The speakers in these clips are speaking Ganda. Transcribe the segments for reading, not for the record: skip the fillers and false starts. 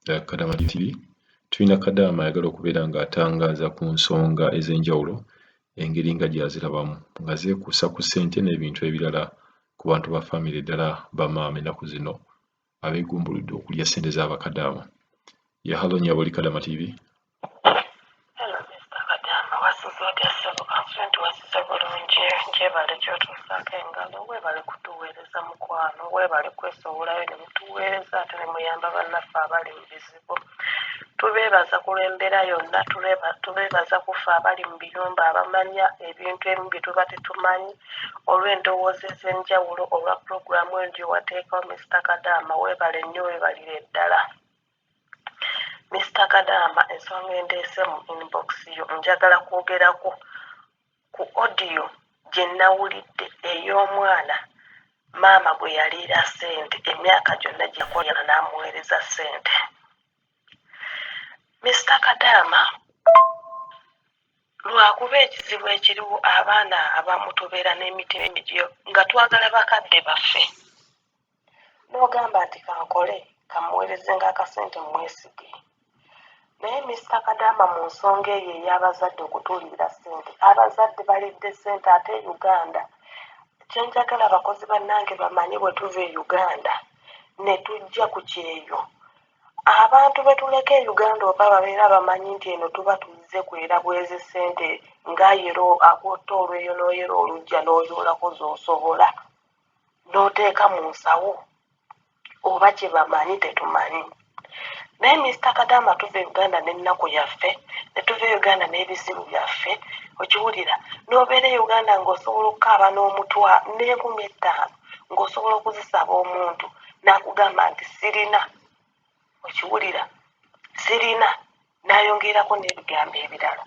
Kadama TV tulina Kadama ayagala okubeera ng'atangaaza ku nsonga ez'enjawulo engeri nga gy'azirabamu nga zeekuusa ku ssente n'ebintu ebirala ku bantu ba famire ddala bamaama ennaku zino abeegumbuludde okulya ssente z'Abakadaama. Halo Nyaboli, Kadama TV. Hello, Mr. Kadama. Wasize otya ssebo? Nti wasize bulungi, nkyebale ky'otuusaako engalo, weebale kutuweereza mukwano, weebale kwesowolayo ne mutuweereza ate ne muyamba bannaffe abali mu bizibu. Tubeebaza ku lw'embeera yonna, tubeebaza kufe abali mu biyumba abamanya ebintu ebimu bye tuba tetumanyi, olw'endowooza ez'enjawulo, olwa pulogulaamu endio wateekawo Mr. Kadama, weebale nnyo, weebalire ddala. Mr. Kadama, ensonga endeese mu inbox yo njagala kwogerako ku audio gye nawulidde ey'omwana maama gwe yaliira ssente emyaka gyonna gye yakolera n'amuweereza ssente. Mr. Kadama, lwakuba ekizibu ekiriwo abaana abamu tubeera n'emitima emigyo nga twagala bakadde baffe. N'ogamba nti kankole kamuweereze ng'akasente mwesige. Naye Mr. Kadama mu nsonga eyo ey'abazadde okutuulirira ssente, abazadde balidde ssente ate Uganda. Kyenjagala abakozi bannange bamanye bwe tuva e Uganda ne tujja ku kyeyo. Abantu be tuleka e Uganda oba babeera bamanyi nti eno tuba tuzze kwera bwezi ssente ng'ayero akwotta olweyo n'oyera olujja n'oyoolako z'osobola n'oteeka mu nsawo oba kye bamanyi tetumanyi. Naye Mr. Kadama tuva e Uganda n'ennaku yaffe, ne tuva e Uganda n'ebizibu byaffe, okiwulira n'obeera e Uganda ng'osobola okukaaba n'omutwa n'5000 ng'osobola okuzisaba omuntu n'akugamba nti sirina. Okiwulira sirina n'ayongerako n'ebigambo ebirala.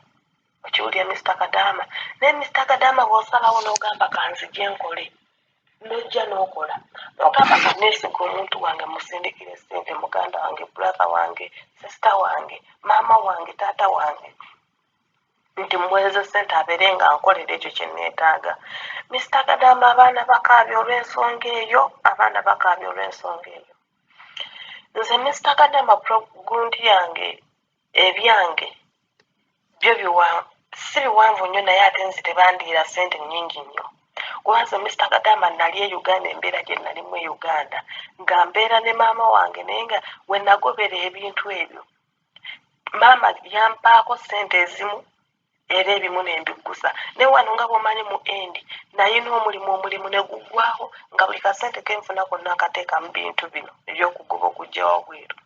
Okiwulira Mr. Kadama. Naye Mr. Kadama bw'osalawo n'ogamba kanzije nkole n'ojja n'okola n'ogamba kanneesiga omuntu wange musindikire ssente, muganda wange, brother wange, sister wange, maama wange, taata wange, nti muweereze ssente abeere nga nkolera ekyo kye neetaaga. Mr. Kadama, abaana bakaabya olw'ensonga eyo, abaana bakaabya olw'ensonga eyo. Nze Mr. Kadama gundi yange ebyange byo si biwanvu nnyo naye ate nzi tebandiira ssente nnyingi nnyo. Kubanza Mr. Kadama nali e Uganda, embeera gye nalimu e Uganda nga mbeera ne maama wange, naye nga we nagobera ebintu ebyo maama yampaako ssente ezimu era ebimu ne mbiggusa. Naye wano nga bw'omanyi mu endi nayina omulimu ne guggwaho nga buli kasente kenfuna konna nkateeka mu bintu bino eby'okugoba okujja wabweru.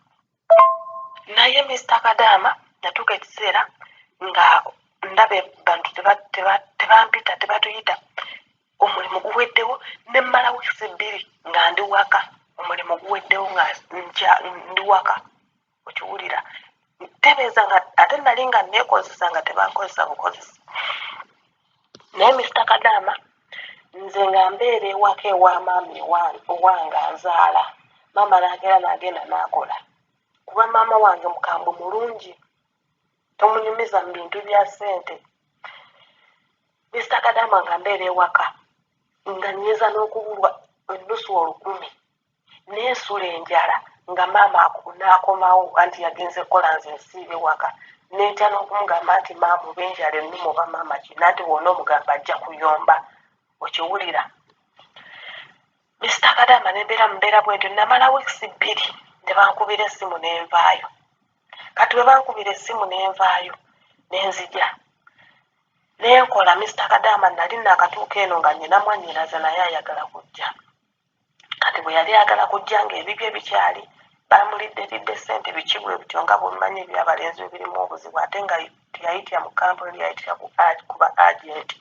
Naye Mr. Kadama natuuka ekiseera nga ndaba bantu tebampita, tebatuyita, omulimu guweddewo, ne mmala wiiki 2 nga ndi waka, omulimu guweddewo nga ndi waka. Okiwulira tebeeza nga ate nali nga neekozesa nga tebankozesa bukozesa. Naye Mr. Kadama, nze nga mbeera ewaka ewa maama owange anzaala, maama n'agera n'agenda n'akola, kuba maama wange mukambwe mulungi, tomunyumiza mu bintu bya ssente. Mr. Kadama nga mbeera ewaka nga nnyeza n'okubulwa ennusu 1000 neesula enjala nga maama n'akomawo anti yagenze kukola, nze nsiibe waka, neetya n'okumugamba nti maama oba enjala ennuma oba maama kina, nti wonna omugamba ajja kuyomba. Okiwulira Mr. Kadama, ne mbeera bwe ntyo. Namala wiiki 2 ne bankubira essimu n'envaayo. Kati bwe bankubira essimu n'envaayo n'enzija nenkola Mr. Kadama, nali nakatuuka eno nga nnyina mwannyinaze naye ayagala kujja. Kati bwe yali ayagala kujja ng'ebibye bikyali, bamulidderidde ssente bikibwe bityo nga bwemumanyi ebyabalenzi birimu obuzibu, ate nga teyayitira mu kampuni, yayitira kuba agenti.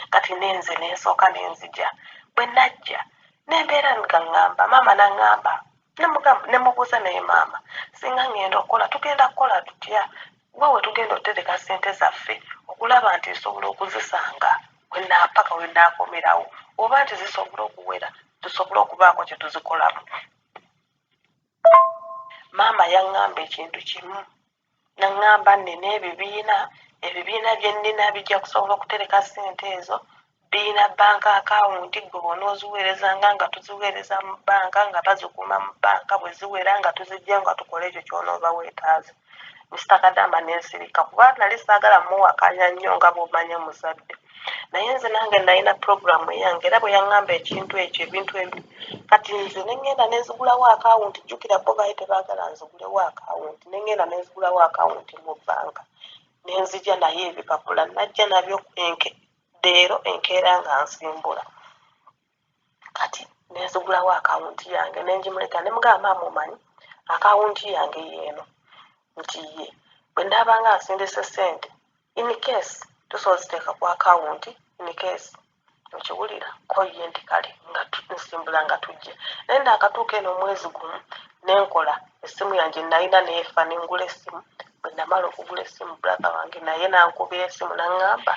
Kati nenze nensooka nenzija. Bwe najja nembeera nga ŋŋamba, maama n'aŋŋamba, nemubuuza naye maama, singa ŋŋenda okukola tugenda kukola tutya? Waawe tugenda otereka ssente zaffe okulaba nti nsobola okuzisanga paka we nnaakomerawo, oba nti zisobola okuwera tusobole okubaako kye tuzikolamu. Maama yaŋŋamba ekintu kimu, naŋŋamba nnina ebibiina bye nnina bijja kusobola okutereka ssente ezo birina banka akawunti gwe bw'onooziweerezanga nga tuziweereza mu banka nga bazikuuma mu banka bwe ziwera nga tuzijja nga tukola ekyo ky'onooba weetaaze. Mr. Kadamba n'ensirika kuba nali saagala muwakanya nnyo nga bw'omanya muzadde. Naye nze nange nalina puroguramu eyange era bwe yaŋŋamba ekintu ekyo ebintu ebi kati nze ne ŋŋenda ne nzigulawo akawunti jjukira bo baali tebaagala nzigulewo akawunti ne ŋŋenda ne nzigulawo akawunti mu bbanka ne nzija naye ebipapula najja nabyo leero enkeera nga nsimbula kati ne nzigulawo akawunti yange ne ngimuleka ne mugamba maama omanyi akawunti yange yeeno nti ye bwe ndaabanga nsindise ssente in case tusobola ziteeka ku akawunti in case okiwulira koye nti kale nga nsimbula nga tujja naye ndaakatuuka eno omwezi gumu ne nkola essimu yange nalina neefa ne ngula essimu bwe namala okugula essimu brother wange naye nankubira essimu naŋŋamba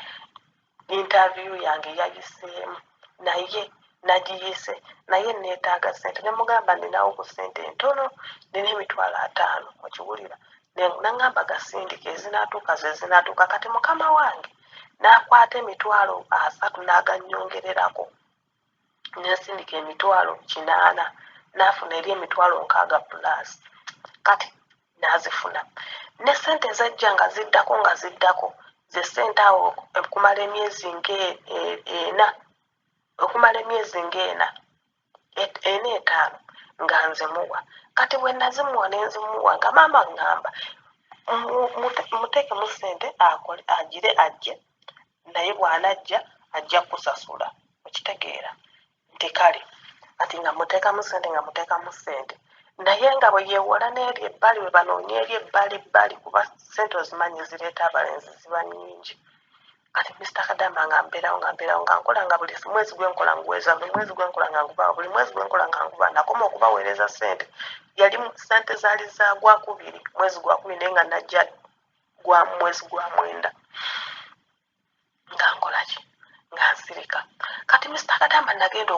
interview yange yayiseemu naye nagiyise naye neetaaga ssente ne mugamba ninawo ku ssente ntono nina $50 okiwulira naŋŋamba gasindike ezinaatuuka ze zinaatuuka kati mukama wange n'akwata $30 n'agannyongererako nesindika $80 n'afuna eri $60+ kati n'azifuna ne ssente zajja nga ziddako ze ssente awo okumala emyezi ng'ena etaano nga nzimuwa kati bwe nazimuwa ne nzimuwa nga maama ŋŋamba muteekemu ssente agire ajje naye bw'anajja ajja kusasula okitegeera nti kale kati nga muteekamu ssente naye nga bwe yeewola n'eri ebbali bwe banoonya eri ebbali kuba ssente ozimanyi zireeta abalenzi ziba nnyingi kati Mr. Kadamba nga mbeerawo nga nkola nga buli mwezi gwenkola nguweeza buli mwezi gwenkola nga ngubawa buli mwezi gwenkola nga ngubawa nakoma okubaweereza ssente yali ssente zaali za Gwakubiri mwezi Gwakubiri naye nga najja mwezi gwa Mwenda nga nkola ki nga nsirika kati Mr. Kadamba nagenda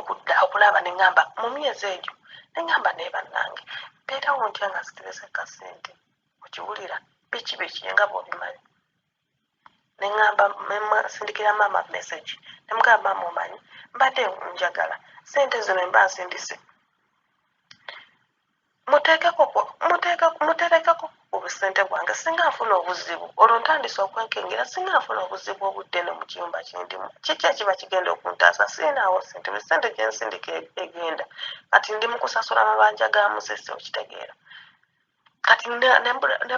okulaba ne ŋŋamba mu myezi egyo ne ŋŋamba naye bannange mbeerawo ntya nga zitereseka ssente okiwulira biki nga bw'obimanyi ne ŋŋamba sindikira maama message ne mugamba maama omanyi mbadde njagala ssente zino mba nsindise muterekeko obusente bwange singa nfuna obuzibu olwo ntandise okwenkengera singa nfuna obuzibu obudde no mu kiyumba kyendimu kiki ekiba kigenda okuntaasa siinaawo ssente buli ssente gyensindika egenda kati ndi mu kusasula mabanja ga musese okitegeera kati ne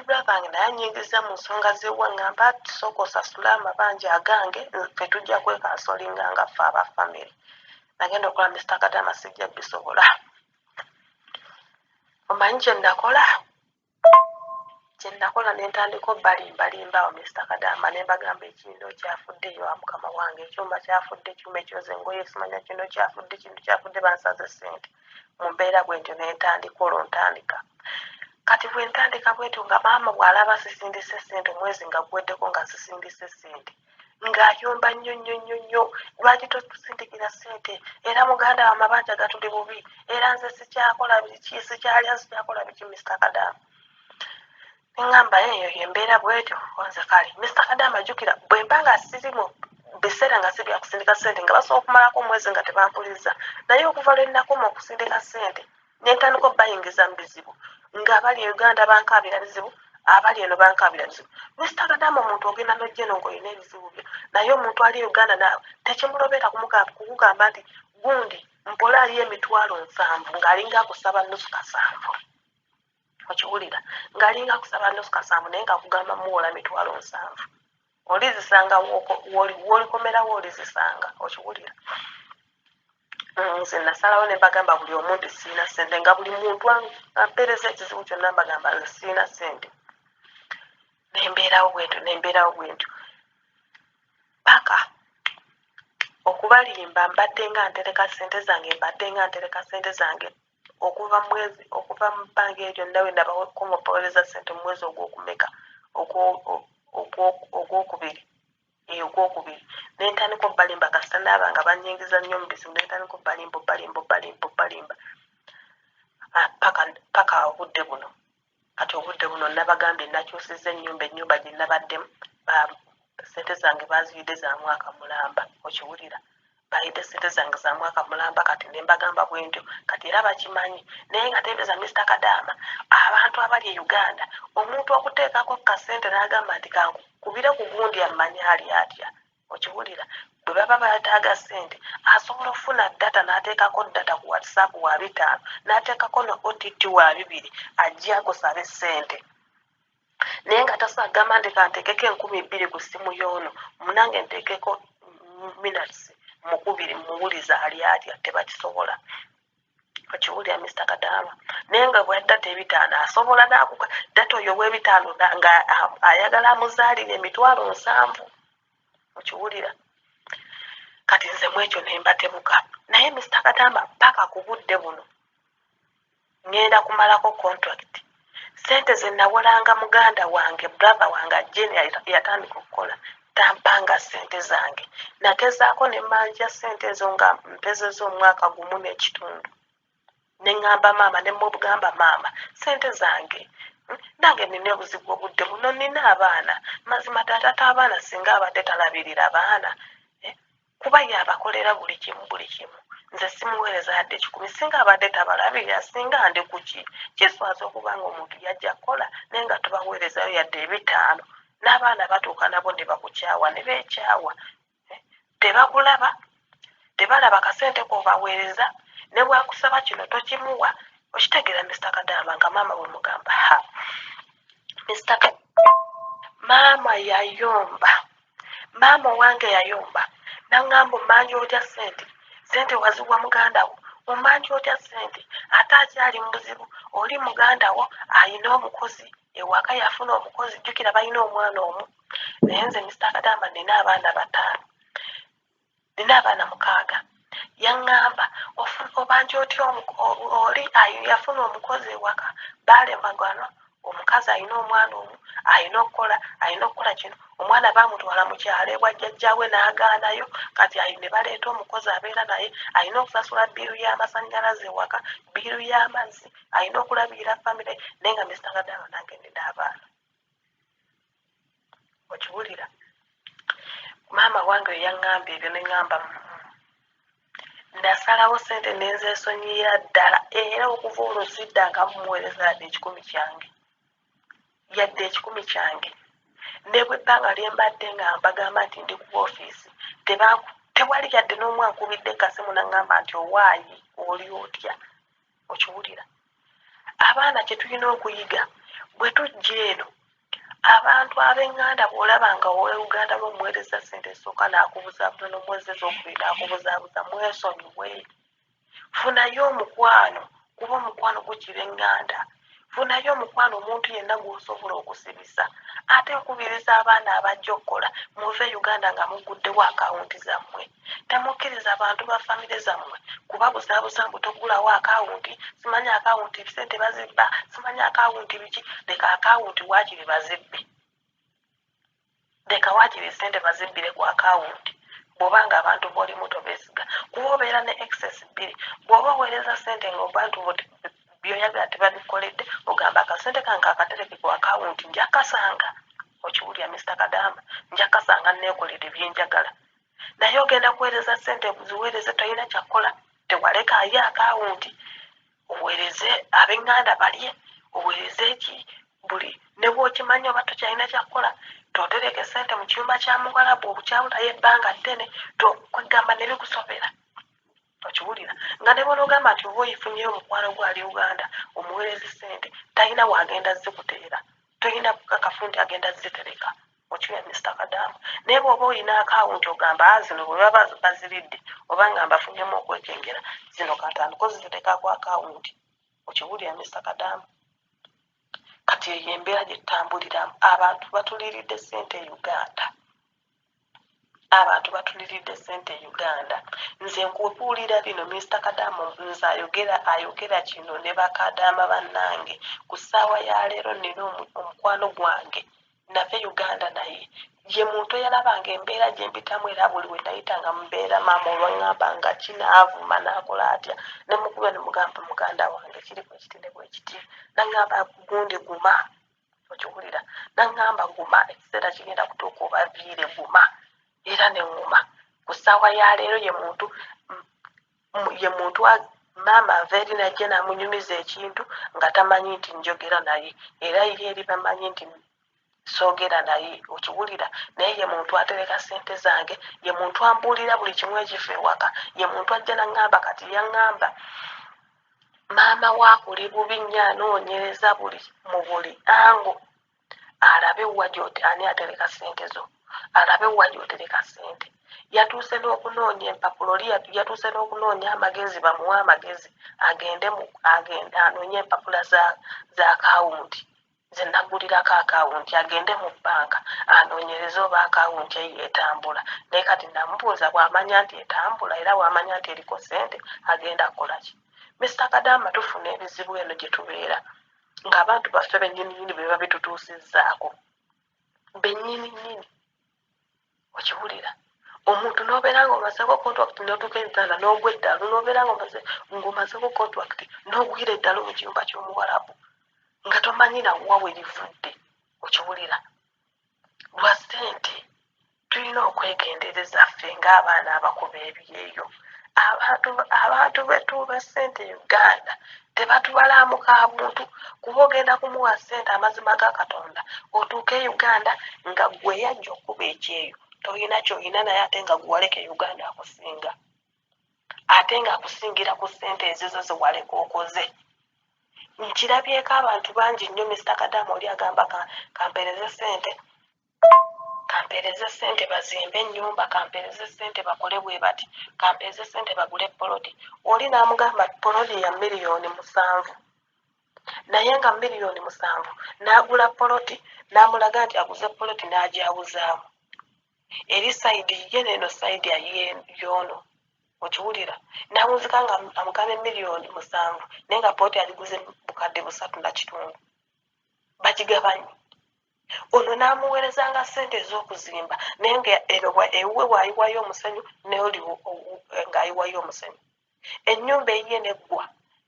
brother wange naye anyingiza mu nsonga zewa ŋŋamba sooka osasula amabanja agange fe tujja kwekasolinga nga ffe aba famire nagenda okola Mr. Kadamba sijja bisobola omanyi kye nakola ne ntandika obbalimbalimba awo Mr. Kadamba ne mbagamba ekindo kyafuddeyo wa mukama wange ekyuma kyafudde ekyuma ekyoza engoye simanya kino kyafudde bansaze ssente mu mbeera bwe ntyo ne ntandika olwo ntandika kati bwe ntandika bwetyo nga maama bw'alaba sisindise ssente omwezi nga guweddeko nga sisindise ssente ng'ayomba nnyo lwaki totusindikira ssente era muganda wa amabanja gatuli bubi era nze sikyakola biki sikyakola biki Mr. Kadamba neŋŋamba eyo yembeera bwetyo onze kale Mr. Kadamba jjukira bwe mba nga siri mu biseera nga si bya kusindika ssente nga basobola okumalako omwezi nga tebampuliriza naye okuva lwe nnakoma okusindika ssente ne ntandika obbayingiza mu bizibu ng'abali e Uganda bankaabira bizibu abali eno bankaabira bizibu Mr. Kadamba omuntu ogenda n'ojja eno ng'olina ebizibu byo naye omuntu ali e Uganda naawe tekimulobera kukugamba nti gundi mpola aliyo $7,000 ng'alinga akusaba nnusu kasanvu okiwulira ng'alinga akusaba nnusu kasanvu naye ng'akugamba muwola $7,000 olizisanga w'olikomerawo olizisanga okiwulira nze nasalawo ne mbagamba buli omu nti siina ssente nga buli muntu ampeereza ekizibu kyonna mbagamba nze siina ssente nembeerawo bwentyo paka okubalimba mbadde nga ntereka ssente zange okuva mu bbanga eryo nawe nabakomopolereza ssente mu mwezi ogwokumeka ogwokubiri nentandika obbalimba kasita naaba nga banyingiza nnyo mu bizibu nentandika obbalimba paka obudde buno kati obudde buno nabagambye nakyusiza ennyumba gye nabaddemu ssente zange baziyidde za mwaka mulamba okiwulira bayidde ssente zange za mwaka mulamba kati ne mbagamba bwe ntyo kati era bakimanyi naye nga tereeza Mr. Kadaama abantu abali e Uganda omuntu okuteekako kasente n'agamba nti kankubire ku gundi amanyi ali atya okiwulira bwe baba bayataaga ssente asobola okufuna data n'ateekako data ku WhatsApp wa 5 n'ateekako ne OTT wa 2 ajja agosabe ssente naye nga tasagamba nti kanteekeko 2,000 ku ssimu y'ono munange nteekeko minutes mukubiri muwuliza ali atya tebakisobola okiwulira Mr. Kadaama naye nga bwe data 5 asobola n'akuka data oyo ow'ebitaano nga ayagala amuzaalire 7,000 okiwulira kati nze mu ekyo ne mbatebuka naye Mr. Kadaama paka ku budde buno ngenda kumalako contract ssente ze nawolanga muganda wange brother wange ajeni yatandika okukola tampanga ssente zange nagezaako ne manja ssente ezo nga mpezeza omwaka gumu n'ekitundu ne ŋŋamba maama ne mugamba maama ssente zange nange nina obuzibu obudde buno nina abaana mazima taata abaana singa abadde talabirira abaana kuba yabakolera buli kimu nze simuweereza yadde 10 singa abadde tabalabirira singa ndi kuki kiswaza okuba nga omuntu yajja kukola naye nga tubaweerezayo yadde 5 n'abaana batuuka nabo ne bakukyawa ne beekyawa tebakulaba tebalaba kasente k'obaweereza ne bwakusaba kino tokimuwa okitegeera Mr. Kadaama nga maama bwe mugamba maama yayomba maama wange yayomba naŋŋamba ommanyi otya ssente waziwa muganda wo ommanyi otya ssente ate akyali mu buzibu oli muganda wo ayina omukozi ewaka yafuna omukozi jjukira balina omwana omu naye nze Mr. Kadaama nina abaana 5 nina abaana 6 yaŋŋamba obanja otya oli yafuna omukozi ewaka baalemagana omukazi alina omwana omu alina okukola kino omwana baamutwala mu kyalo ewa jjajjaawe n'agaanayo kati ne baleeta omukozi abeera naye alina okusasula bbiiru y'amasannyalaze ewaka bbiiru y'amazzi alina okulabirira famire naye nga Mr. Kadaama nange nina abaana okiwulira maama wange we yaŋŋamba ebyo ne ŋŋamba nasalawo ssente nenzeesonyiira ddala era okuva olwo siddanga mumuweereza yadde 10 kyange yadde 10 kyange ne bwe bbanga lye mbadde nga mbagamba nti ndi ku woofiisi tewali yadde n'omu ankubidde kasimu naŋŋamba nti owaayi oli otya okiwulira abaana kye tulina okuyiga bwe tujja eno abantu ab'eŋŋanda bw'olabanga ow'Uganda b'omuweereza ssente esooka n'akubuzaabuza n'omuweereza ez'okubiri n'akubuzaabuza mwesonyiwe funayo omukwano kuba omukwano gukira eŋŋanda funayo omukwano omuntu yenna gw'osobola okusibisa ate okubiriza abaana abajja okukola muve Uganda nga muguddewo akawunti zammwe temukkiriza abantu ba famire zammwe kubabuzaabuza mbu togulawo akawunti simanyi akawunti ssente bazibba simanyi akawunti biki leka akawunti waakiri bazibbe leka waakiri ssente bazibbire ku akawunti bw'oba nga abantu b'olimu tobeesiga kuba obeera ne excess 2 bw'oba oweereza ssente ng'obantu byoyagala tebabikoledde ogamba akasente kange akatereke ku akawunti nja kasanga okiwulira Mr. Kadaama nja kasanga neekolere byenjagala naye ogenda kuweereza ssente ziweereze tolina kyakukola tewalekaayo akawunti oweereze ab'eŋŋanda balye oweereze eki buli ne bw'okimanyi oba tokyalina kyakukola totereke ssente mu kiyumba kya Mugalabu obukyawulayo ebbanga ddene kwegamba ne bikusobera okiwulira nga ne bw'onogamba nti oba oyifunyeyo omukwano gwali Uganda omuweereza ssente talina waagenda zikuteera tolina kakafu nti agenda zitereka okiwulira Mr. Kadaama naye bw'oba olina akawunti ogamba zino bwe baba baziridde oba nga mbafunyemu okwekengera zino katandika ozitereka ku akawunti okiwulira Mr. Kadaama kati eyo embeera gye tutambuliramu abantu batuliridde ssente e Uganda abantu batuliridde ssente e Uganda nze nkubuulira bino Mr. Kadaama nze ayogera kino ne bakadaama bannange ku ssaawa ya leero nina omukwano gwange nave Uganda naye ye muntu eyalabanga embeera gye mpitamu era buli we nayitanga mubeera maama olwaŋŋamba nga kinaavuma n'akola atya ne mukuba ne mugamba muganda wange kiri bwe kiti ne bwe kiti naŋŋamba gundi guma okiwulira naŋŋamba guma ekiseera kigenda kutuuka obaviire guma era ne ŋŋuma ku ssaawa ya leero ye muntu maama aveeri najje n'amunyumiza ekintu nga tamanyi nti njogera naye era ye eri bamanyi nti soogera naye okiwulira naye ye muntu atereka ssente zange ye muntu ambuulira buli kimu ekifa ewaka ye muntu ajja naŋŋamba kati yaŋŋamba maama waakuli bubi nnyo anoonyereza mu buli ango alabe wa ani atereka ssente zo alabe wa gy'otereka ssente yatuuse n'okunoonya empapulo yatuuse n'okunoonya amagezi bamuwe amagezi agende anoonye empapula za akawunti ze nagulirako akawunti agende mu bbanka anoonyereze oba akawunti eyo etambula naye kati namubuuza bw'amanya nti etambula era bw'amanya nti eriko ssente agenda kukola ki Mr. Kadaama tufuna ebizibu eno gye tubeera ng'abantu baffe bennyininyini be babitutuusizzaako bennyininyini okiwulira omuntu n'obeera ng'omazeko kontrakiti n'otuuka Uganda n'ogwa eddalu n'obeera ng'omazeko kontrakiti n'ogwira eddalu mu kiyumba ky'omuwarabu nga tomanyi nawa we livudde okiwulira lwa ssente tulina okwegendereza ffe ng'abaana abakuba ebyeyo abantu betuuba ssente Uganda tebatubalamu ka buntu kuba ogenda kumuwa ssente amazima ga Katonda otuuke Uganda nga gwe yajja okuba ekyeyo tolina ky'olina naye ate nga gwewaleka Uganda akusinga ate nga akusingira ku ssente ezizo ze waleka okoze nkirabyeko abantu bangi nnyo Mr. Kadaama oli agamba kampeereze ssente bazimbe ennyumba kampeereze ssente bakole bwe bati kampeereze ssente bagule poloti oli n'amugamba poloti ya $7,000,000 naye nga $7,000,000 n'agula poloti n'amulaga nti aguze poloti n'agyawuzaamu eri sayidi ye neno sayidi yoono okiwulira n'amuzika nga amugamba $7,000,000 naye nga poloti agiguze bukadde 3.5 bagigabanye ono n'amuweerezanga ssente ez'okuzimba naye nga ewuwe bw'ayiwayo omusenyu naye oli ng'ayiwayo omusenyu ennyumba eyiye neggwa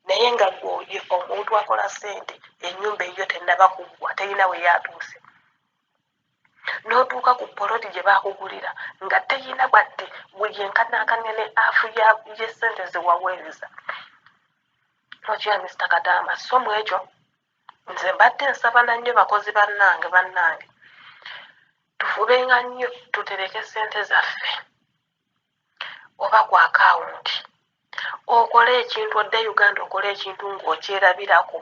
naye nga gwoye omuntu akola ssente ennyumba eyiyo tennaba kuggwa terina we yatuuse n'otuuka ku poloti gye baakugulira nga terina bwadde buli enkanaakanya ne afu y'essente ze waweereza okiya Mr. Kadaama so mu ekyo nze mbadde nsabana nnyo bakozi bannange tufubenga nnyo tutereke ssente zaffe oba ku akawunti okole ekintu odde Uganda okole ekintu ng'okyerabirako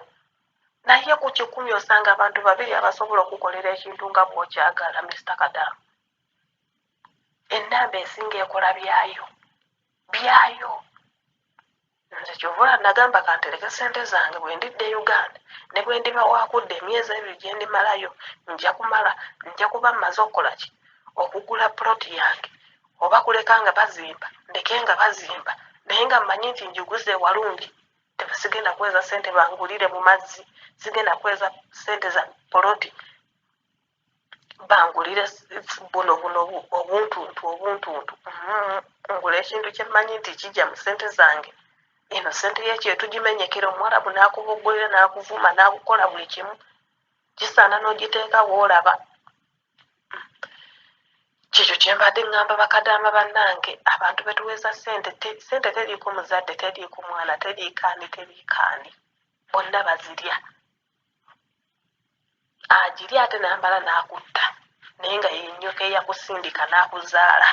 naye ku 10 osanga abantu 2 abasobola okukolera ekintu nga bw'okyagala Mr. Kadaama ennamba esinga ekola byayo nze kyovula nagamba kantereke ssente zange bwe ndidde Uganda ne bwe ndiba wakudde emyezi 2 gye ndimalayo nja kuba mmaze okukola ki okugula poloti yange oba kuleka nga bazimba ndeke nga bazimba naye nga mmanyi nti njiguze walungi tebasigenda kweza ssente bangulire mu mazzi sigenda kweza ssente za poloti bangulire buno obuntuntu ngula ekintu kyemmanyi nti kijja mu ssente zange eno ssente yekyo tugimenyekera omuwarabu n'akuboggolera n'akuvuma n'akukola buli kimu kisaana n'ogiteeka w'olaba kyekyo kye mbadde ŋŋamba bakadaama bannange abantu betuweeza ssente teriiko muzadde teriiko mwana teriikaani bonna bazirya agirya ate n'ambala n'akutta naye nga yenyoka eyakusindika n'akuzaala